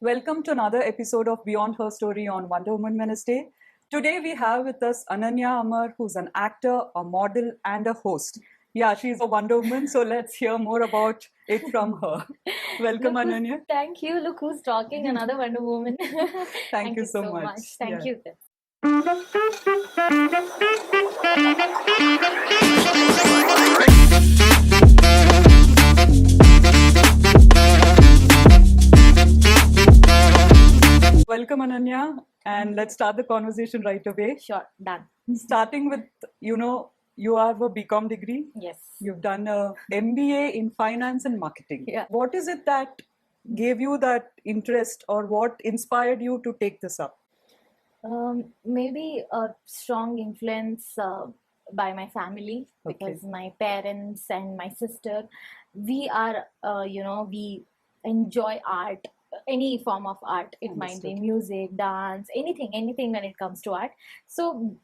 Welcome to another episode of Beyond Her Story on Wonder Woman Wednesday. Today we have with us Ananya Amar, who's an actor, a model, and a host. Yeah, she's a Wonder Woman, so let's hear more about it from her. Welcome, Ananya. Thank you. Look who's talking, another Wonder Woman. Thank you so much. Thank you. Welcome, Ananya, and let's start the conversation right away. Sure, done. Starting with, you have a BCom degree. Yes. You've done a MBA in finance and marketing. Yeah. What is it that gave you that interest, or what inspired you to take this up? Maybe a strong influence by my family, Okay. because my parents and my sister, we are, we enjoy art, any form of art. It might be Understood. music, dance, anything when it comes to art. So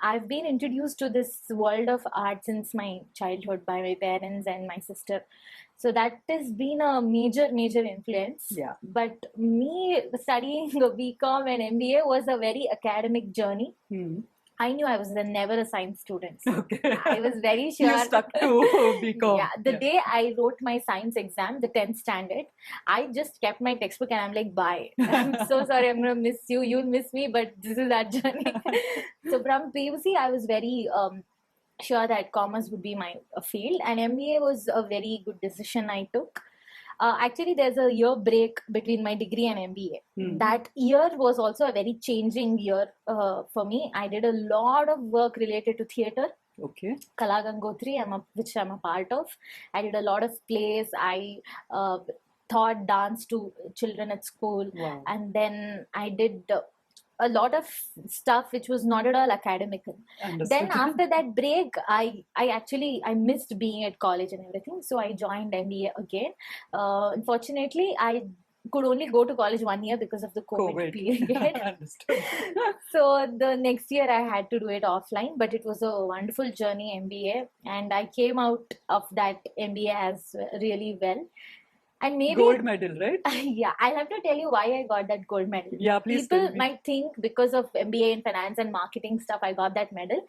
I've been introduced to this world of art since my childhood by my parents and my sister. So that has been a major influence. Yeah. But me studying BCom and MBA was a very academic journey. Hmm. I knew I was never a science student. Okay. I was very sure. You stuck to BCom. Yeah, the day I wrote my science exam, the 10th standard, I just kept my textbook and I'm like, bye. I'm so sorry, I'm going to miss you. You'll miss me, but this is our journey. So from PUC, I was very sure that commerce would be my field, and MBA was a very good decision I took. Actually, there's a year break between my degree and MBA. Hmm. That year was also a very changing year for me. I did a lot of work related to theatre. Okay. Kala Gangotri, which I'm a part of. I did a lot of plays. I taught dance to children at school. Wow. And then I did a lot of stuff which was not at all academical. Understood. Then after that break, I missed being at college and everything. So I joined MBA again. Unfortunately, I could only go to college 1 year because of the COVID. period. Understood. So the next year I had to do it offline, but it was a wonderful journey, MBA, and I came out of that MBA as really well. And maybe Gold medal, right? yeah, I'll have to tell you why I got that gold medal. Yeah, please People tell me. might think because of MBA in finance and marketing stuff, I got that medal.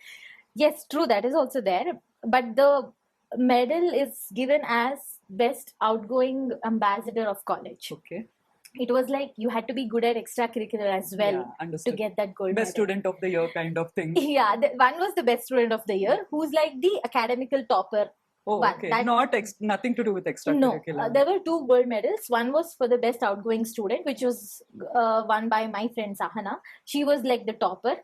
Yes, true, that is also there. But the medal is given as best outgoing ambassador of college. Okay. It was like you had to be good at extracurricular as well Yeah, to understood. get that gold Best medal. student of the year kind of thing. Yeah, one was the best student of the year, who's like the academical topper. Oh, One, okay. that- Not nothing to do with No, extracurricular. there were 2 gold medals. One was for the best outgoing student, which was won by my friend Sahana. She was like the topper.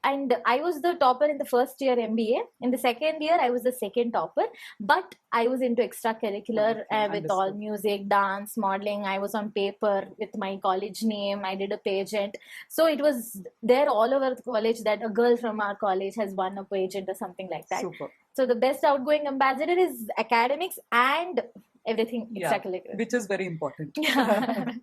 And I was the topper in the first year MBA. In the second year, I was the second topper. But I was into extracurricular Okay, with all understood. music, dance, modeling. I was on paper with my college name. I did a pageant. So it was there all over the college that a girl from our college has won a pageant or something like that. Super. So the best outgoing ambassador is academics and everything Yeah, extracurricular. which is very important. Yeah.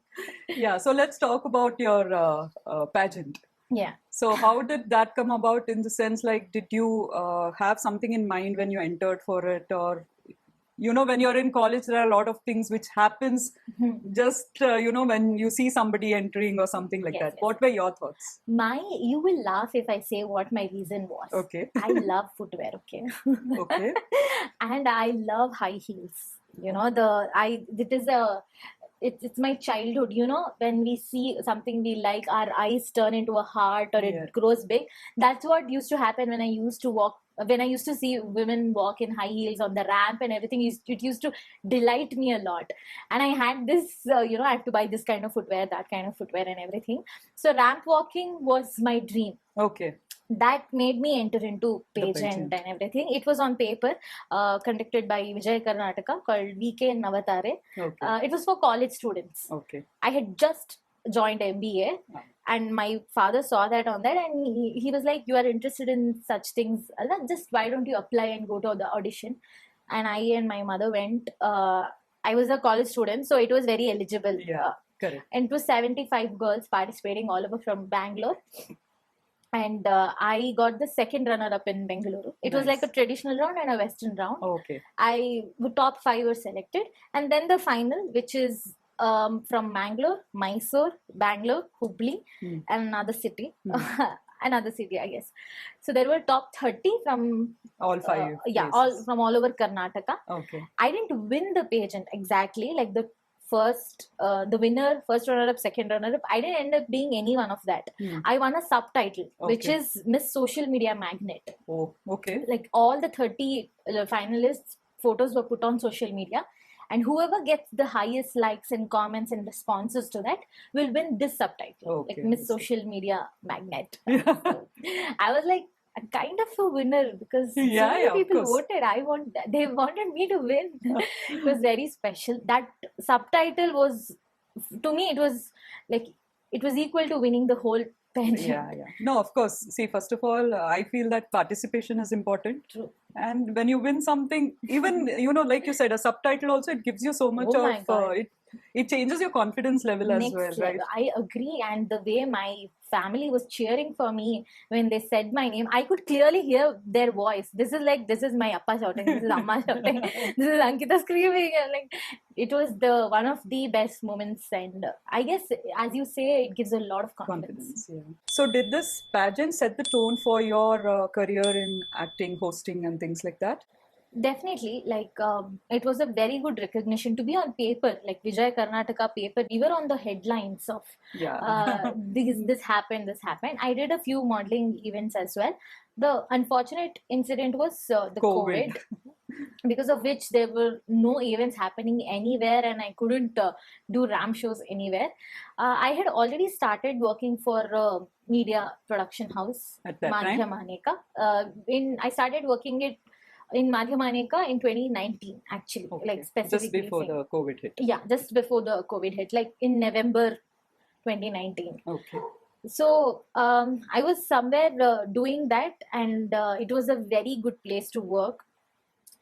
Yeah, so let's talk about your pageant. Yeah. So how did that come about, in the sense, like, did you have something in mind when you entered for it? Or, when you're in college, there are a lot of things which happens just, when you see somebody entering or something like Yes, that. yes. What were your thoughts? You will laugh if I say what my reason was. Okay. I love footwear, okay? Okay. And I love high heels. It's my childhood, when we see something we like, our eyes turn into a heart or Yeah. it grows big. That's what used to happen when I used to see women walk in high heels on the ramp and everything. It used to delight me a lot. And I had this, I have to buy this kind of footwear, that kind of footwear and everything. So ramp walking was my dream. Okay. That made me enter into The pageant pageant. and everything. It was on paper, conducted by Vijay Karnataka, called VK Navatare. Okay. It was for college students. Okay. I had just joined MBA, and my father saw that on that, and he was like, "You are interested in such things? Just why don't you apply and go to the audition?" And I and my mother went. I was a college student, so it was very eligible. Yeah. Correct. And it was 75 girls participating all over from Bangalore. And I got the second runner-up in Bengaluru. It was like a Nice. traditional round and a Western round. Okay. The top 5 were selected, and then the final, which is from Mangalore, Mysore, Bangalore, Hubli, Hmm. and another city. Hmm. Another city, I guess. So there were top 30 from All 5 yeah, all places. from all over Karnataka. Okay. I didn't win the pageant exactly, like the the winner, first runner-up, second runner-up. I didn't end up being any one of that. Hmm. I won a subtitle, which Okay. is Miss Social Media Magnet. Oh, okay. Like all the 30 finalists' photos were put on social media, and whoever gets the highest likes and comments and responses to that will win this subtitle, Okay, like Miss understood. Social Media Magnet. Yeah. So, I was like a kind of a winner because so Yeah, many yeah, of people course. voted. They wanted me to win. It was very special. That subtitle was, to me, it was equal to winning the whole pageant. Yeah, yeah. No, of course. See, first of all, I feel that participation is important. True. And when you win something, even, like you said, a subtitle also, it gives you so much Oh my of, God. it changes your confidence level as Next well, level. right? I agree. And the way my family was cheering for me when they said my name, I could clearly hear their voice. This is my appa shouting, this is amma shouting, this is Ankita screaming. And like, it was one of the best moments. And I guess, as you say, it gives a lot of confidence. Yeah. So, did this pageant set the tone for your career in acting, hosting, and things like that? Definitely, like it was a very good recognition to be on paper, like Vijay Karnataka paper. We were on the headlines of Yeah. this happened, this happened. I did a few modeling events as well. The unfortunate incident was the COVID. COVID, because of which there were no events happening anywhere, and I couldn't do RAM shows anywhere. I had already started working for a media production house, At that time? Madhyamaneka. I started working in Madhyamaneka in 2019, actually, Okay. like specifically. Just before the COVID hit. Yeah, just before the COVID hit, like in November 2019. Okay. So I was somewhere doing that, and it was a very good place to work.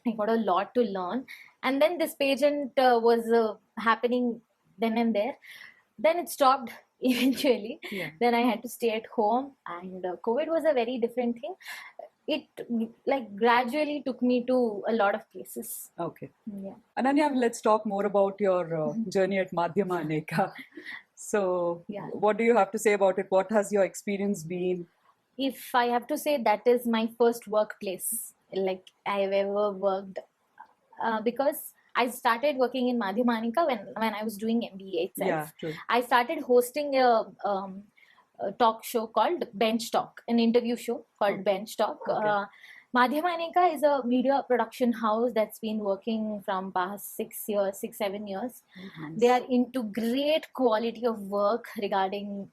I got a lot to learn, and then this pageant was happening then and there. Then it stopped eventually. Yeah. Then I had to stay at home, and COVID was a very different thing. It like gradually took me to a lot of places. Okay. Yeah. Ananya, let's talk more about your journey at Madhyamaneka. So, Yeah. what do you have to say about it? What has your experience been? If I have to say, that is my first workplace, like I've ever worked, because I started working in Madhyamaneka when I was doing MBA itself. Yeah, true. I started hosting a talk show called Bench Talk, an interview show called Bench Talk. Okay. Madhyamaneka is a media production house that's been working from past 7 years. Nice. They are into great quality of work regarding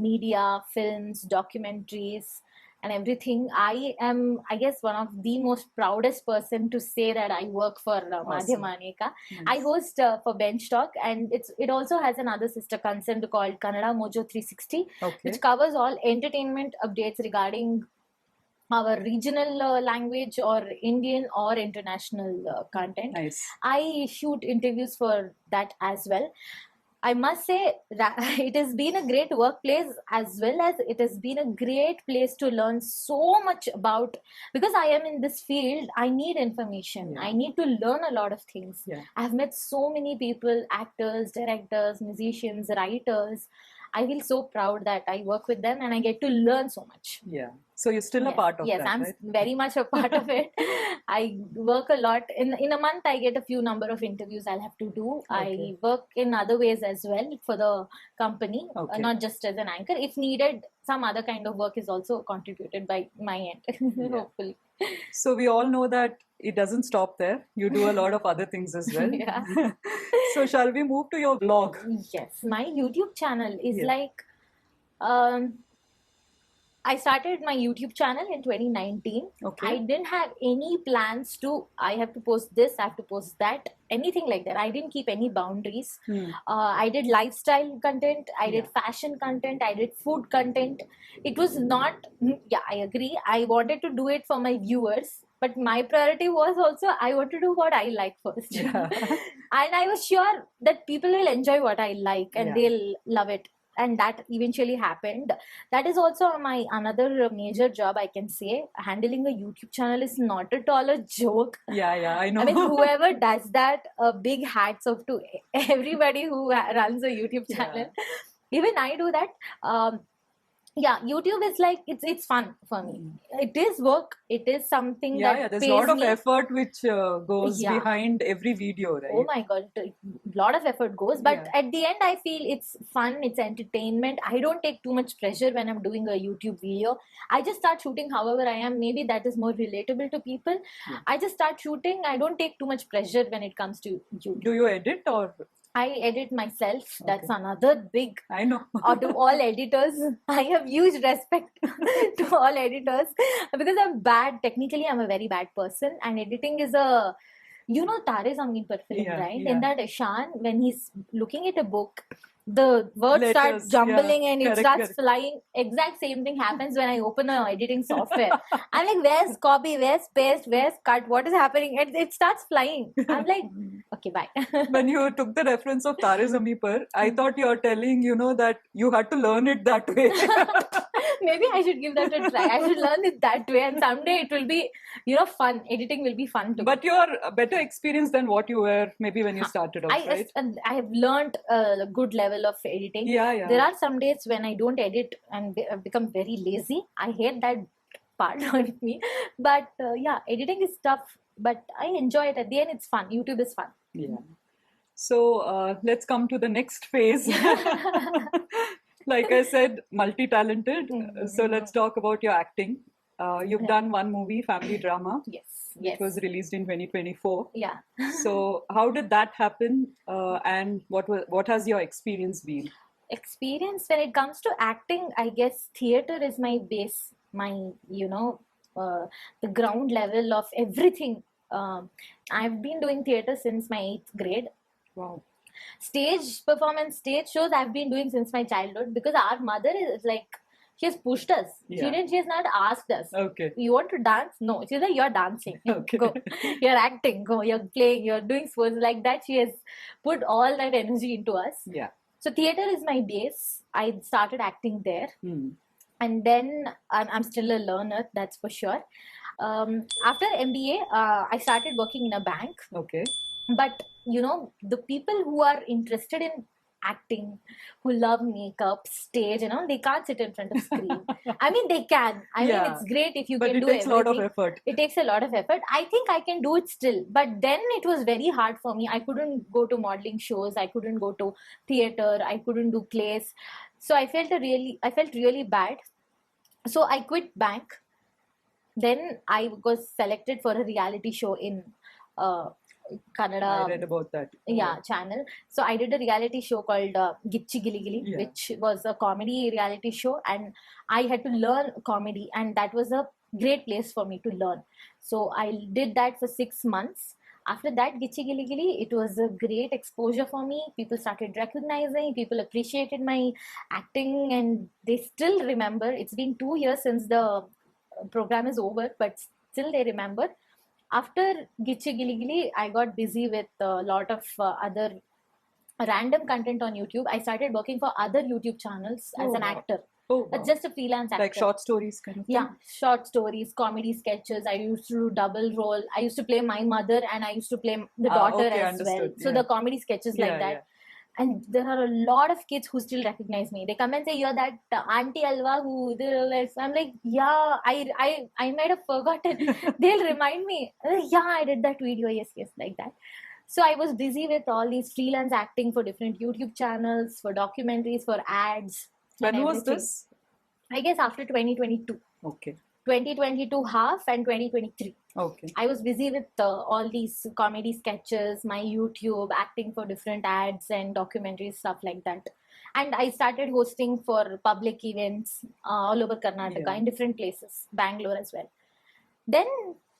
media, films, documentaries, and everything. I am, I guess, one of the most proudest person to say that I work for Awesome. Madhyamaneka. Nice. I host for Bench Talk, and it also has another sister concern called Kannada Mojo 360, Okay. which covers all entertainment updates regarding our regional language or Indian or international content. Nice. I shoot interviews for that as well. I must say that it has been a great workplace, as well as it has been a great place to learn so much about, because I am in this field, I need information. Yeah. I need to learn a lot of things. Yeah. I've met so many people, actors, directors, musicians, writers. I feel so proud that I work with them and I get to learn so much. Yeah. So you're still a part of yes, that, I'm right? very much a part of it. I work a lot. In a month, I get a few number of interviews I'll have to do. Okay. I work in other ways as well for the company, Okay. not just as an anchor. If needed, some other kind of work is also contributed by my end, hopefully. So we all know that it doesn't stop there. You do a lot of other things as well. Yeah. So shall we move to your blog? Yes, my YouTube channel is Yeah. like, I started my YouTube channel in 2019. Okay. I didn't have any plans to, I have to post this, I have to post that, anything like that. I didn't keep any boundaries. I did lifestyle content, I did fashion content, I did food content. It was not, yeah, I agree. I wanted to do it for my viewers, but my priority was also, I want to do what I like first. Yeah. And I was sure that people will enjoy what I like and Yeah. they'll love it. and that eventually happened. That is also my another major job, I can say. Handling a YouTube channel is not at all a joke. Yeah, I know. I mean, whoever does that, big hats off to everybody who runs a YouTube channel. Even I do that. Yeah, YouTube is like it's fun for me. It is work. It is something that there's pays a lot of me. effort which goes Yeah. behind every video, right? Oh my god, a lot of effort goes, but at the end I feel it's fun, it's entertainment. I don't take too much pressure when I'm doing a YouTube video. I just start shooting however I am. Maybe that is more relatable to people. I just start shooting. I don't take too much pressure when it comes to YouTube. Do you edit or? I edit myself. That's another big. I know. To all editors, I have huge respect to all editors because I'm bad. Technically, I'm a very bad person, and editing is a. You know Tare Zameen Par film, right? In that Ishan, when he's looking at a book, the words start jumbling and it starts flying. Exact same thing happens when I open an editing software. I'm like, where's copy, where's paste, where's cut, what is happening? And it starts flying. I'm like, okay, bye. When you took the reference of Tare Zameen Par, I thought you were telling, that you had to learn it that way. Maybe I should give that a try. I should learn it that way, and someday it will be, fun. Editing will be fun too. But you're a better experience than what you were maybe when you started off, right? I have learned a good level of editing. Yeah. There are some days when I don't edit and become very lazy. I hate that part on me. But editing is tough. But I enjoy it. At the end, it's fun. YouTube is fun. Yeah. So let's come to the next phase. Like I said, multi-talented. So let's talk about your acting. You've done one movie, Family Drama. Yes. Which was released in 2024. Yeah. So how did that happen? And what has your experience been? Experience when it comes to acting, I guess theater is my base. My, the ground level of everything. I've been doing theater since my 8th grade. Wow. Stage performance, stage shows I've been doing since my childhood because our mother is like, she has pushed us. Yeah. She has not asked us. Okay. You want to dance? No. She's like, you're dancing. Okay. Go. You're acting. Go. You're playing. You're doing sports like that. She has put all that energy into us. Yeah. So theater is my base. I started acting there. And then I'm still a learner, that's for sure. After MBA, I started working in a bank. Okay. But, the people who are interested in acting, who love makeup, stage, they can't sit in front of screen. I mean, they can. I mean, it's great if you can do everything. But it takes a lot of effort. It takes a lot of effort. I think I can do it still. But then it was very hard for me. I couldn't go to modeling shows. I couldn't go to theater. I couldn't do plays. So I felt really bad. So I quit bank. Then I was selected for a reality show in Kannada. I read about that. Channel. So I did a reality show called Gicchi Gili Gili, which was a comedy reality show, and I had to learn comedy, and that was a great place for me to learn. So I did that for 6 months. After that, Gicchi Gili Gili, it was a great exposure for me. People started recognizing, people appreciated my acting, and they still remember. It's been 2 years since the program is over, but still they remember. After Gicchi Gili Gili, I got busy with a lot of other random content on YouTube. I started working for other YouTube channels as an actor. Oh, wow. Just a freelance actor. Like short stories kind of thing? Yeah, short stories, comedy sketches. I used to do double role. I used to play my mother and I used to play the daughter as well. So the comedy sketches like that. And there are a lot of kids who still recognize me. They come and say, you're that Auntie Alva who did this. I'm like, yeah, I might have forgotten. They'll remind me. Yeah, I did that video. Yes, like that. So I was busy with all these freelance acting for different YouTube channels, for documentaries, for ads. When was this? I guess after 2022. Okay. 2022 half and 2023. Okay. I was busy with all these comedy sketches, my YouTube, acting for different ads and documentaries, stuff like that. And I started hosting for public events all over Karnataka in different places, Bangalore as well. Then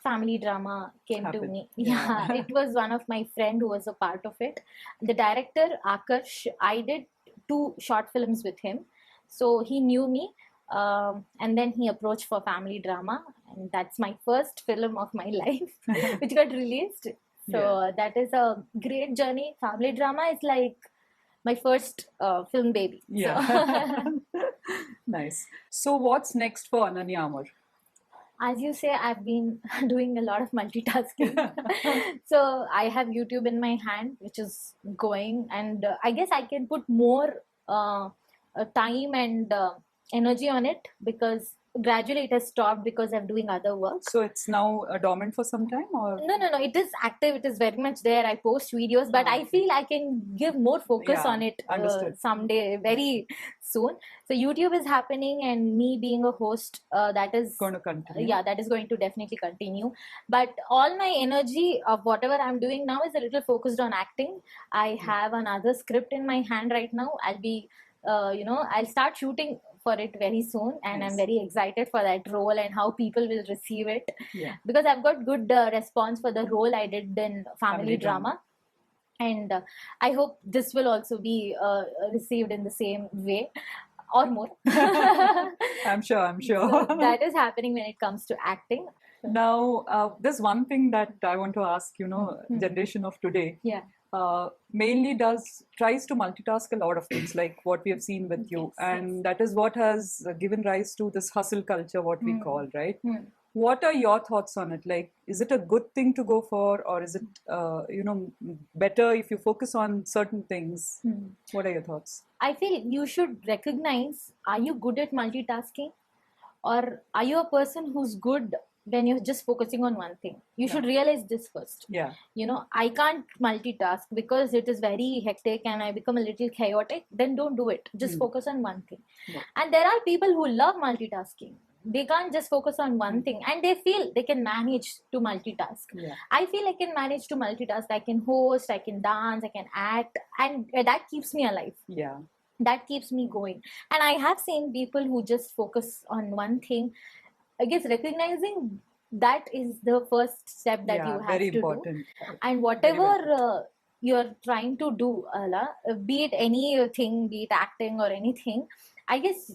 Family Drama came to me. Yeah, it was one of my friend who was a part of it. The director, Akarsh, I did 2 short films with him. So he knew me. And then he approached for Family Drama, and that's my first film of my life which got released. So that is a great journey. Family Drama is like my first film baby. Yeah. So, Nice. So what's next for Ananya Amar? as you say, I've been doing a lot of multitasking. So I have YouTube in my hand, which is going, and I guess I can put more time and energy on it, because gradually it has stopped because I'm doing other work. So it's now dormant for some time, or No. It is active. It is very much there. I post videos, but I feel I can give more focus Yeah, on it understood. someday, very soon. So YouTube is happening, and me being a host, that is going to continue? yeah, that is going to definitely continue. But all my energy of whatever I'm doing now is a little focused on acting. I have another script in my hand right now. I'll be I'll start shooting for it very soon, and Nice. I'm very excited for that role and how people will receive it, Yeah. because I've got good response for the role I did in family drama. And I hope this will also be received in the same way or more. I'm sure. So that is happening when it comes to acting. Now, there's one thing that I want to ask, generation of today. Yeah. Mainly tries to multitask a lot of things, like what we have seen with you, and that is what has given rise to this hustle culture, what we call, right? What are your thoughts on it? Like, is it a good thing to go for, or is it better if you focus on certain things? What are your thoughts? I feel you should recognize, are you good at multitasking, or are you a person who's good when you're just focusing on one thing? You should realize this first. Yeah. I can't multitask because it is very hectic and I become a little chaotic. Then don't do it. Just focus on one thing. Yeah. And there are people who love multitasking. They can't just focus on one thing, and they feel they can manage to multitask. Yeah. I feel I can manage to multitask. I can host, I can dance, I can act, and that keeps me alive. Yeah. That keeps me going. And I have seen people who just focus on one thing. I guess recognizing that is the first step that you have very to important. do. And whatever you're trying to do, be it anything, be it acting or anything, I guess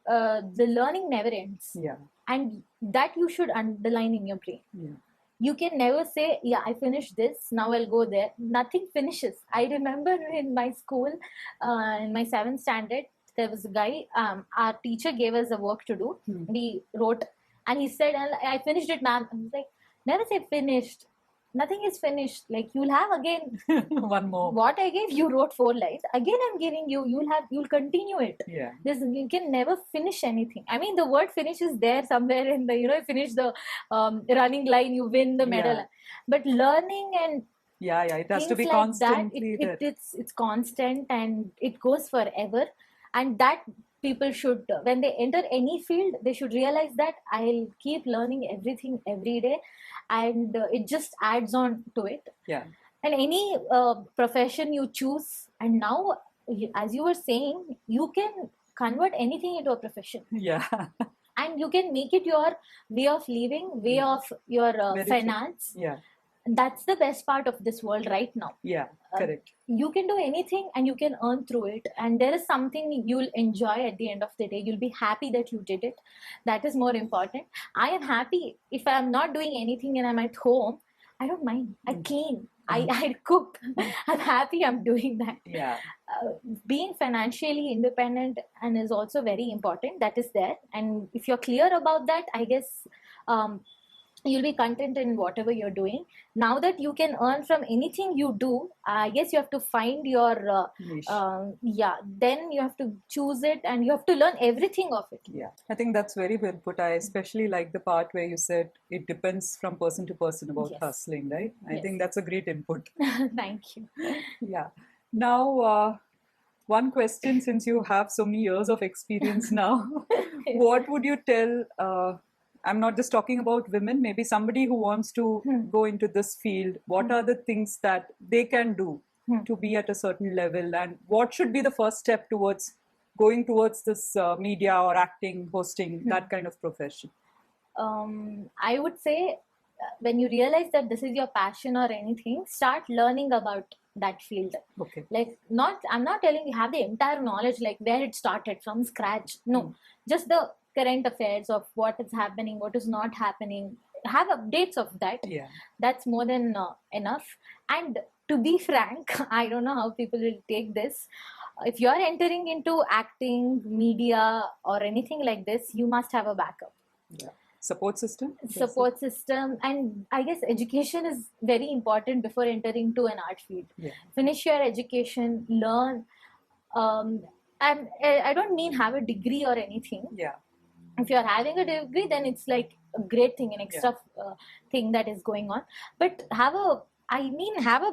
the learning never ends. Yeah. And that you should underline in your brain. Yeah. You can never say, yeah, I finished this, now I'll go there. Nothing finishes. I remember in my school, in my 7th standard, there was a guy, our teacher gave us a work to do. We wrote, and he said, I finished it, ma'am. I was like, never say finished. Nothing is finished. Like, you'll have again one more. What I gave, you wrote 4 lines. Again, I'm giving you. You'll continue it. Yeah. You can never finish anything. I mean, the word finish is there somewhere in the, you finish the running line, you win the medal. Yeah. But learning and it has to be like constantly that, it's constant and it goes forever. And that people should, when they enter any field, they should realize that I'll keep learning everything every day, and it just adds on to it. Yeah. And any profession you choose, and now, as you were saying, you can convert anything into a profession. Yeah. And you can make it your way of living, way of your finance. True. Yeah. That's the best part of this world right now. Yeah, correct. You can do anything and you can earn through it. And there is something you'll enjoy at the end of the day. You'll be happy that you did it. That is more important. I am happy if I'm not doing anything and I'm at home. I don't mind. I clean. I cook. I'm happy I'm doing that. Yeah. Being financially independent and is also very important. That is there. And if you're clear about that, I guess you'll be content in whatever you're doing. Now that you can earn from anything you do, I guess you have to find your niche. Then you have to choose it and you have to learn everything of it. Yeah, I think that's very well put. I especially like the part where you said it depends from person to person about hustling, right? I think that's a great input. Thank you. Yeah. Now, one question, since you have so many years of experience now, what would you tell I'm not just talking about women, maybe somebody who wants to go into this field, what are the things that they can do to be at a certain level, and what should be the first step towards going towards this media or acting, hosting, that kind of profession? I would say when you realize that this is your passion or anything, start learning about that field. Okay. Like, I'm not telling you have the entire knowledge, like where it started from scratch. No, just the current affairs of what is happening, what is not happening. Have updates of that. Yeah. That's more than enough. And to be frank, I don't know how people will take this. If you're entering into acting, media, or anything like this, you must have a backup. Yeah. Support system? Support system, and I guess education is very important before entering to an art field. Yeah. Finish your education, learn, and I don't mean have a degree or anything. Yeah. If you're having a degree, then it's like a great thing, an extra thing that is going on. But have a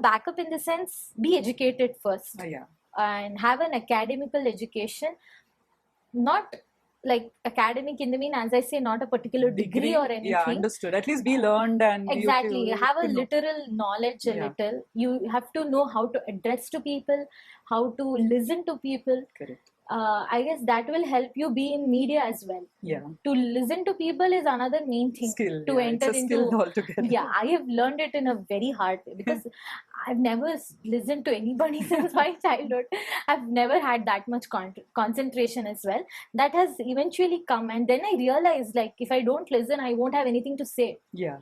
backup in the sense, be educated first. Yeah. And have an academical education, not like academic in the mean, as I say, not a particular degree or anything. Yeah, understood. At least be learned and exactly. Have a literal knowledge, a little. You have to know how to address to people, how to listen to people. Correct. I guess that will help you be in media as well. Yeah. To listen to people is another main thing. Skill. To enter it's a into. Skill altogether. Yeah, I have learned it in a very hard way because I've never listened to anybody since my childhood. I've never had that much concentration as well. That has eventually come, and then I realized, like, if I don't listen, I won't have anything to say. Yeah.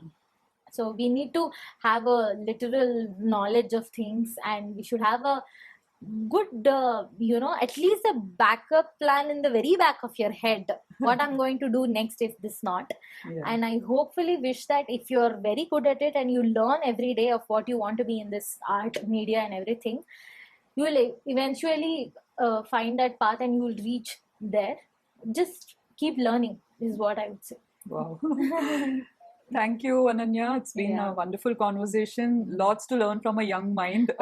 So we need to have a literal knowledge of things, and we should have a good at least a backup plan in the very back of your head, what I'm going to do next if this not. And I hopefully wish that if you're very good at it and you learn every day of what you want to be in this art, media and everything, you will eventually find that path and you will reach there. Just keep learning is what I would say. Wow. Thank you, Ananya. It's been a wonderful conversation. Lots to learn from a young mind.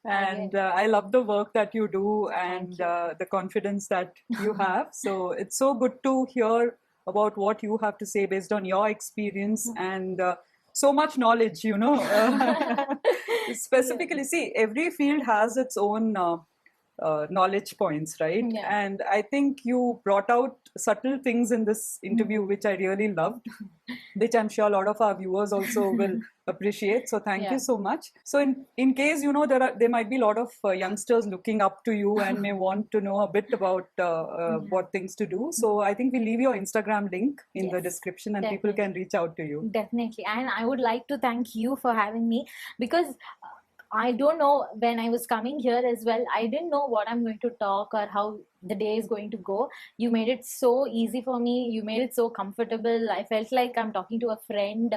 And I love the work that you do and the confidence that you have. So it's so good to hear about what you have to say based on your experience and so much knowledge, Specifically, see, every field has its own knowledge points, right? And I think you brought out subtle things in this interview which I really loved, which I'm sure a lot of our viewers also will appreciate. So thank you so much. So in case there might be a lot of youngsters looking up to you and may want to know a bit about what things to do. So I think we leave your Instagram link in the description and people can reach out to you. Definitely. And I would like to thank you for having me, because I don't know, when I was coming here as well, I didn't know what I'm going to talk or how the day is going to go. You made it so easy for me. You made it so comfortable. I felt like I'm talking to a friend.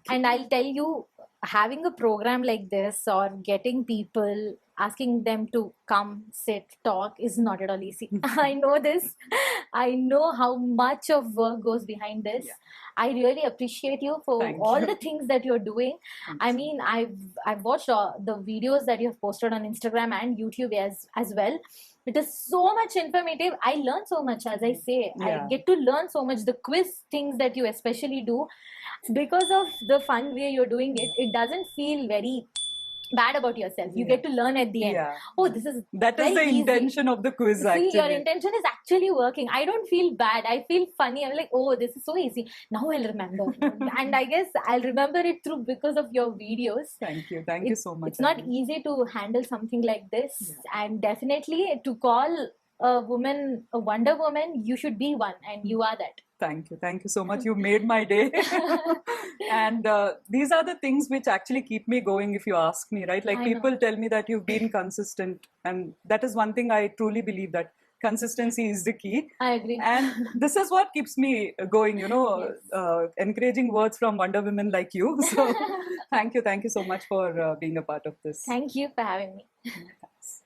And I'll tell you, having a program like this or getting people, asking them to come, sit, talk is not at all easy. I know this. I know how much of work goes behind this. I really appreciate you for all the things that you're doing. I mean, I've watched the videos that you have posted on Instagram and YouTube as well. It is so much informative. I learn so much, as I say. I get to learn so much. The quiz things that you especially do, because of the fun way you're doing it, it doesn't feel very bad about yourself. You get to learn at the end. Oh, that is the intention of the quiz. Actually, your intention is actually working. I don't feel bad. I feel funny. I'm like, oh, this is so easy. Now I'll remember. And I guess I'll remember it through because of your videos. Thank you. Thank you so much. It's not easy to handle something like this. And definitely to call a woman a Wonder Woman, you should be one, and you are that. Thank you. Thank you so much. You made my day. And these are the things which actually keep me going, if you ask me, right? Like, people tell me that you've been consistent. And that is one thing I truly believe, that consistency is the key. I agree. And this is what keeps me going, encouraging words from Wonder Women like you. So thank you. Thank you so much for being a part of this. Thank you for having me. Thanks.